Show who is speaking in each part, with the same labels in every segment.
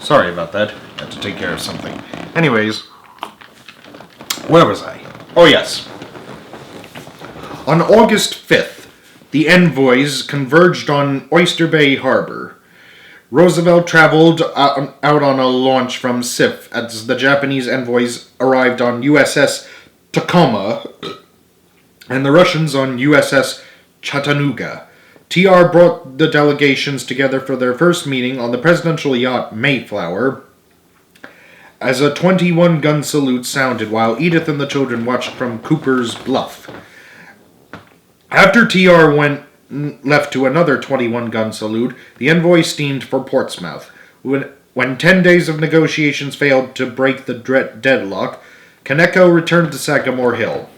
Speaker 1: Sorry about that. Had to take care of something. Anyways, where was I? Oh, yes. On August 5th, the envoys converged on Oyster Bay Harbor. Roosevelt traveled out on a launch from Sif as the Japanese envoys arrived on USS Tacoma and the Russians on USS Chattanooga. TR brought the delegations together for their first meeting on the presidential yacht Mayflower as a 21-gun salute sounded while Edith and the children watched from Cooper's Bluff. After TR left to another 21-gun salute, the envoy steamed for Portsmouth. When 10 days of negotiations failed to break the deadlock, Kaneko returned to Sagamore Hill.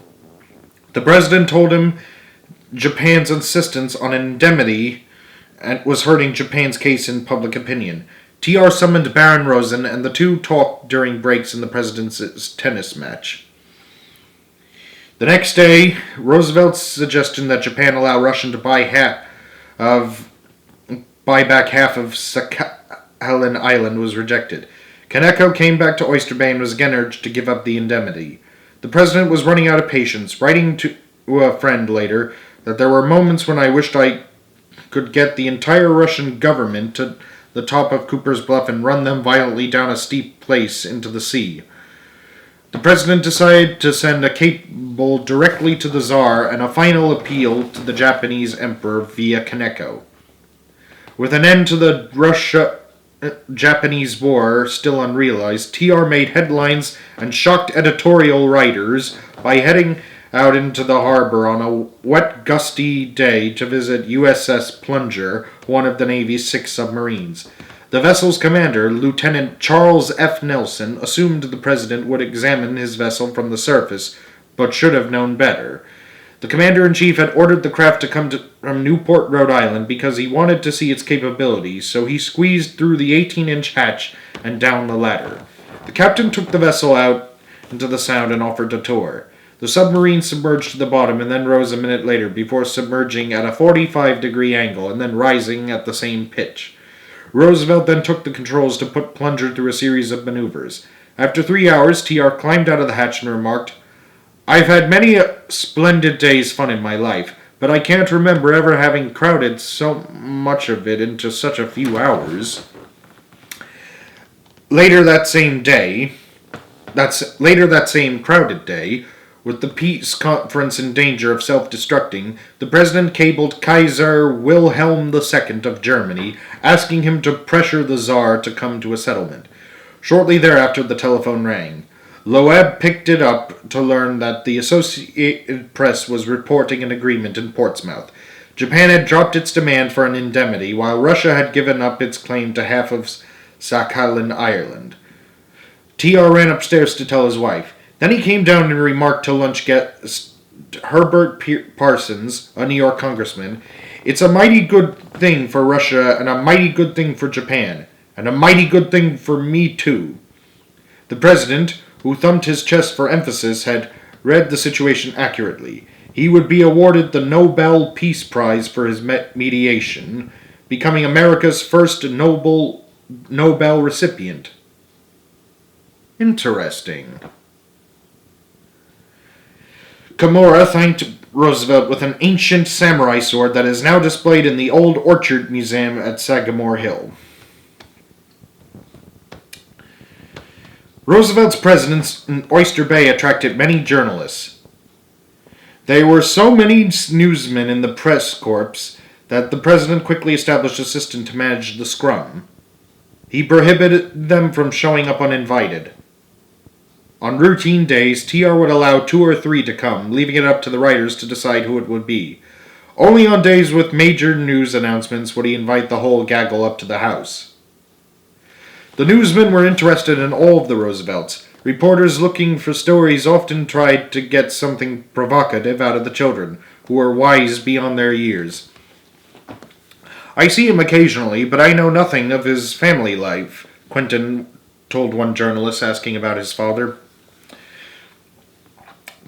Speaker 1: The president told him Japan's insistence on indemnity was hurting Japan's case in public opinion. TR summoned Baron Rosen, and the two talked during breaks in the president's tennis match. The next day, Roosevelt's suggestion that Japan allow Russia to buy back half of Sakhalin Island was rejected. Kaneko came back to Oyster Bay and was again urged to give up the indemnity. The president was running out of patience, writing to a friend later that there were moments when I wished I could get the entire Russian government to the top of Cooper's Bluff and run them violently down a steep place into the sea. The president decided to send a cable directly to the Tsar and a final appeal to the Japanese emperor via Kaneko. With an end to the Russia-Japanese war still unrealized, TR made headlines and shocked editorial writers by heading out into the harbor on a wet, gusty day to visit USS Plunger, one of the Navy's 6 submarines. The vessel's commander, Lieutenant Charles F. Nelson, assumed the president would examine his vessel from the surface, but should have known better. The commander-in-chief had ordered the craft to come from Newport, Rhode Island, because he wanted to see its capabilities, so he squeezed through the 18-inch hatch and down the ladder. The captain took the vessel out into the Sound and offered a tour. The submarine submerged to the bottom and then rose a minute later before submerging at a 45-degree angle and then rising at the same pitch. Roosevelt then took the controls to put Plunger through a series of maneuvers. After 3 hours, TR climbed out of the hatch and remarked, "I've had many a splendid day's fun in my life, but I can't remember ever having crowded so much of it into such a few hours." Later that same crowded day, with the peace conference in danger of self-destructing, the president cabled Kaiser Wilhelm II of Germany, asking him to pressure the Tsar to come to a settlement. Shortly thereafter, the telephone rang. Loeb picked it up to learn that the Associated Press was reporting an agreement in Portsmouth. Japan had dropped its demand for an indemnity, while Russia had given up its claim to half of Sakhalin Island. TR ran upstairs to tell his wife. Then he came down and remarked to lunch guest Herbert Parsons, a New York congressman, "It's a mighty good thing for Russia and a mighty good thing for Japan, and a mighty good thing for me too." The president, who thumped his chest for emphasis, had read the situation accurately. He would be awarded the Nobel Peace Prize for his mediation, becoming America's first Nobel recipient. Interesting. Kimura thanked Roosevelt with an ancient samurai sword that is now displayed in the Old Orchard Museum at Sagamore Hill. Roosevelt's presence in Oyster Bay attracted many journalists. There were so many newsmen in the press corps that the president quickly established an assistant to manage the scrum. He prohibited them from showing up uninvited. On routine days, TR would allow 2 or 3 to come, leaving it up to the writers to decide who it would be. Only on days with major news announcements would he invite the whole gaggle up to the house. The newsmen were interested in all of the Roosevelts. Reporters looking for stories often tried to get something provocative out of the children, who were wise beyond their years. "I see him occasionally, but I know nothing of his family life," Quentin told one journalist asking about his father.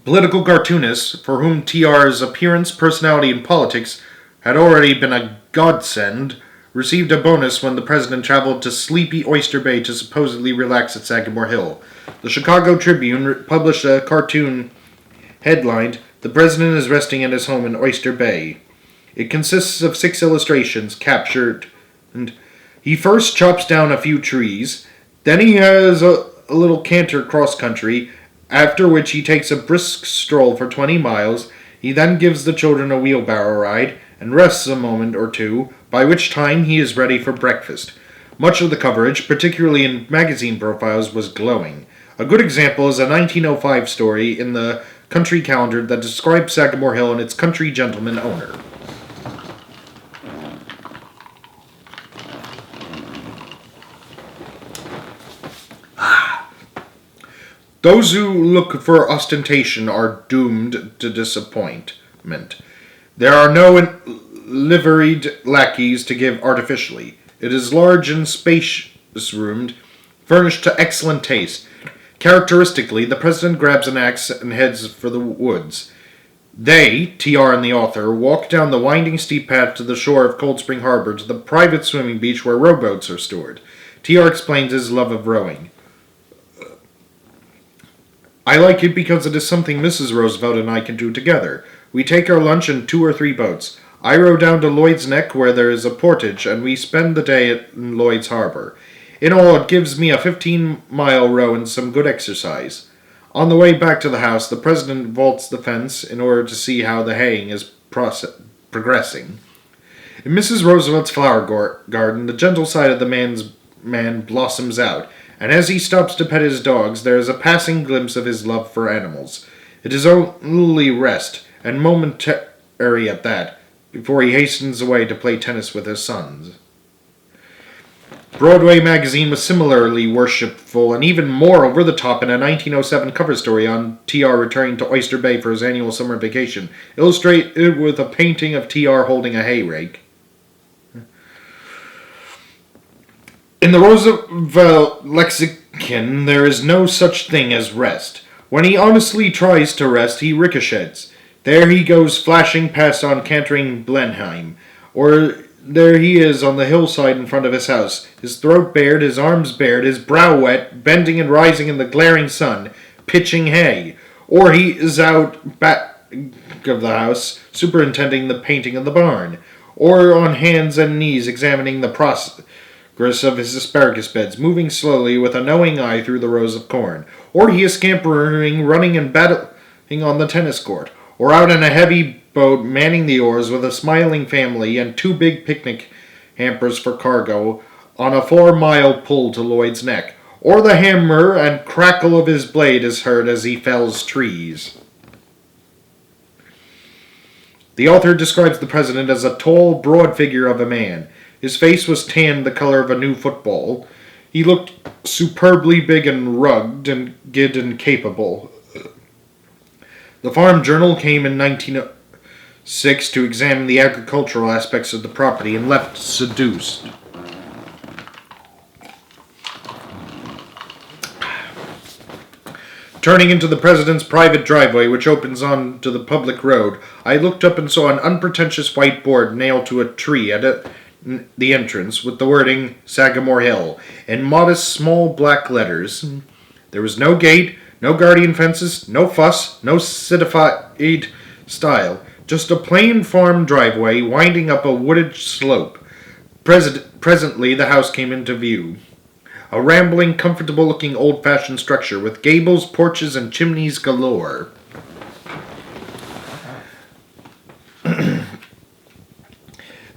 Speaker 1: Political cartoonists, for whom TR's appearance, personality, and politics had already been a godsend, received a bonus when the president traveled to sleepy Oyster Bay to supposedly relax at Sagamore Hill. The Chicago Tribune published a cartoon headlined, "The President is Resting at His Home in Oyster Bay." It consists of 6 illustrations captured, and he first chops down a few trees, then he has a little canter cross-country, after which he takes a brisk stroll for 20 miles. He then gives the children a wheelbarrow ride and rests a moment or two, by which time he is ready for breakfast. Much of the coverage, particularly in magazine profiles, was glowing. A good example is a 1905 story in the Country Calendar that describes Sagamore Hill and its country gentleman owner. Those who look for ostentation are doomed to disappointment. There are no liveried lackeys to give artificially. It is large and spacious-roomed, furnished to excellent taste. Characteristically, the president grabs an axe and heads for the woods. They, TR and the author, walk down the winding steep path to the shore of Cold Spring Harbor to the private swimming beach where rowboats are stored. TR explains his love of rowing. "I like it because it is something Mrs. Roosevelt and I can do together. We take our lunch in 2 or 3 boats. I row down to Lloyd's Neck where there is a portage, and we spend the day in Lloyd's Harbor. In all, it gives me a 15-mile row and some good exercise." On the way back to the house, the president vaults the fence in order to see how the haying is progressing. In Mrs. Roosevelt's flower garden, the gentle side of the man blossoms out, and as he stops to pet his dogs, there is a passing glimpse of his love for animals. It is only rest, and momentary at that, before he hastens away to play tennis with his sons. Broadway magazine was similarly worshipful and even more over-the-top in a 1907 cover story on T.R. returning to Oyster Bay for his annual summer vacation, illustrated with a painting of T.R. holding a hay rake. In the Roosevelt lexicon, there is no such thing as rest. When he honestly tries to rest, he ricochets. There he goes flashing past on cantering Blenheim, or there he is on the hillside in front of his house, his throat bared, his arms bared, his brow wet, bending and rising in the glaring sun, pitching hay. Or he is out back of the house, superintending the painting of the barn, or on hands and knees examining the progress of his asparagus beds, moving slowly with a knowing eye through the rows of corn. Or he is scampering, running and battling on the tennis court, or out in a heavy boat manning the oars with a smiling family and 2 big picnic hampers for cargo on a 4-mile pull to Lloyd's Neck. Or the hammer and crackle of his blade is heard as he fells trees. The author describes the president as a tall, broad figure of a man. His face was tanned the color of a new football. He looked superbly big and rugged and good and capable. The Farm Journal came in 1906 to examine the agricultural aspects of the property and left seduced. Turning into the president's private driveway, which opens onto the public road, I looked up and saw an unpretentious white board nailed to a tree at the entrance with the wording Sagamore Hill in modest small black letters. There was no gate, no guardian fences, no fuss, no citified style, just a plain farm driveway winding up a wooded slope. Presently the house came into view. A rambling, comfortable-looking old-fashioned structure with gables, porches, and chimneys galore.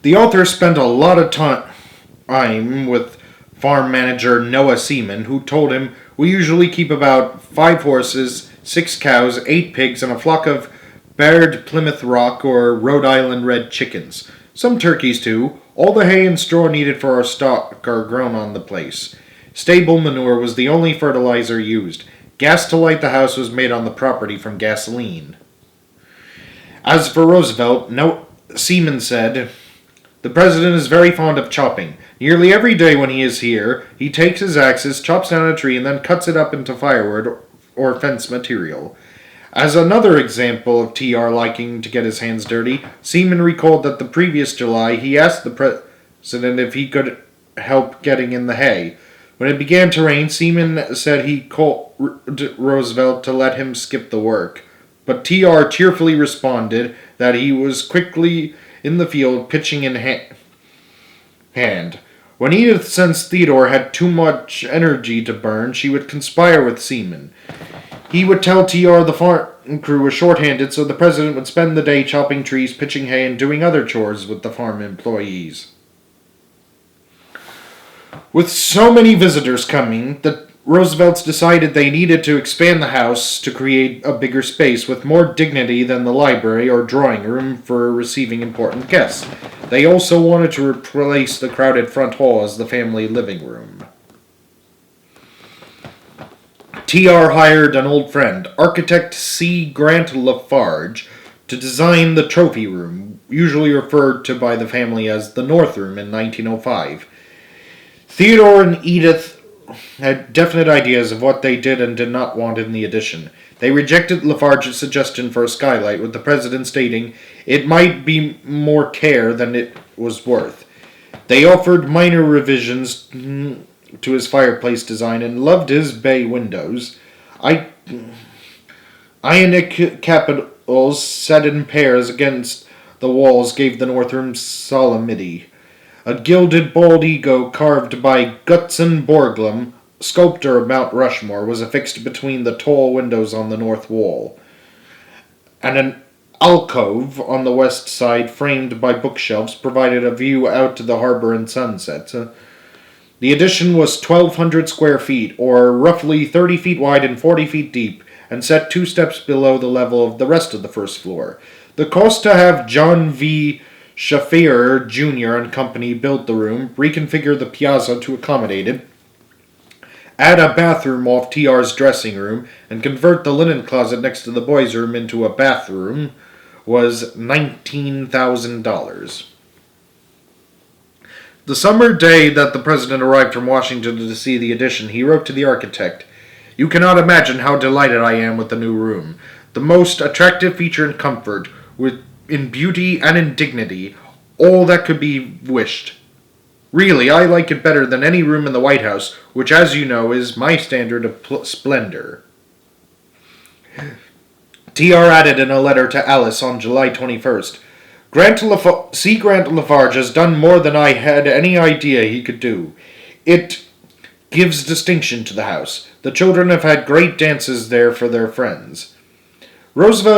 Speaker 1: The author spent a lot of time with farm manager Noah Seaman, who told him, "We usually keep about 5 horses, 6 cows, 8 pigs, and a flock of Baird Plymouth Rock or Rhode Island red chickens. Some turkeys, too. All the hay and straw needed for our stock are grown on the place. Stable manure was the only fertilizer used. Gas to light the house was made on the property from gasoline." As for Roosevelt, Seaman said, "The president is very fond of chopping. Nearly every day when he is here, he takes his axes, chops down a tree, and then cuts it up into firewood or fence material." As another example of T.R. liking to get his hands dirty, Seaman recalled that the previous July he asked the and if he could help getting in the hay. When it began to rain, Seaman said he called Roosevelt to let him skip the work, but TR cheerfully responded that he was quickly in the field pitching in hand. When Edith sensed Theodore had too much energy to burn, she would conspire with Seaman. He would tell TR the farm crew was short-handed, so the president would spend the day chopping trees, pitching hay, and doing other chores with the farm employees. With so many visitors coming, the Roosevelts decided they needed to expand the house to create a bigger space with more dignity than the library or drawing room for receiving important guests. They also wanted to replace the crowded front hall as the family living room. TR hired an old friend, architect C. Grant Lafarge, to design the trophy room, usually referred to by the family as the North Room in 1905. Theodore and Edith had definite ideas of what they did and did not want in the addition. They rejected Lafarge's suggestion for a skylight, with the president stating it might be more care than it was worth. They offered minor revisions to his fireplace design and loved his bay windows. Ionic capitals set in pairs against the walls gave the North Room solemnity. A gilded bald eagle carved by Gutzon Borglum, sculptor of Mount Rushmore, was affixed between the tall windows on the north wall, and an alcove on the west side, framed by bookshelves, provided a view out to the harbor and sunset. The addition was 1,200 square feet, or roughly 30 feet wide and 40 feet deep, and set 2 steps below the level of the rest of the first floor. The cost to have John V. Shaffer Jr. and Company build the room, reconfigure the piazza to accommodate it, add a bathroom off TR's dressing room, and convert the linen closet next to the boys' room into a bathroom was $19,000. The summer day that the president arrived from Washington to see the addition, he wrote to the architect, "You cannot imagine how delighted I am with the new room. The most attractive feature in comfort, in beauty and in dignity, all that could be wished. Really, I like it better than any room in the White House, which, as you know, is my standard of splendor." TR added in a letter to Alice on July 21st, Grant Lafarge has done more than I had any idea he could do. It gives distinction to the house. The children have had great dances there for their friends. Roosevelt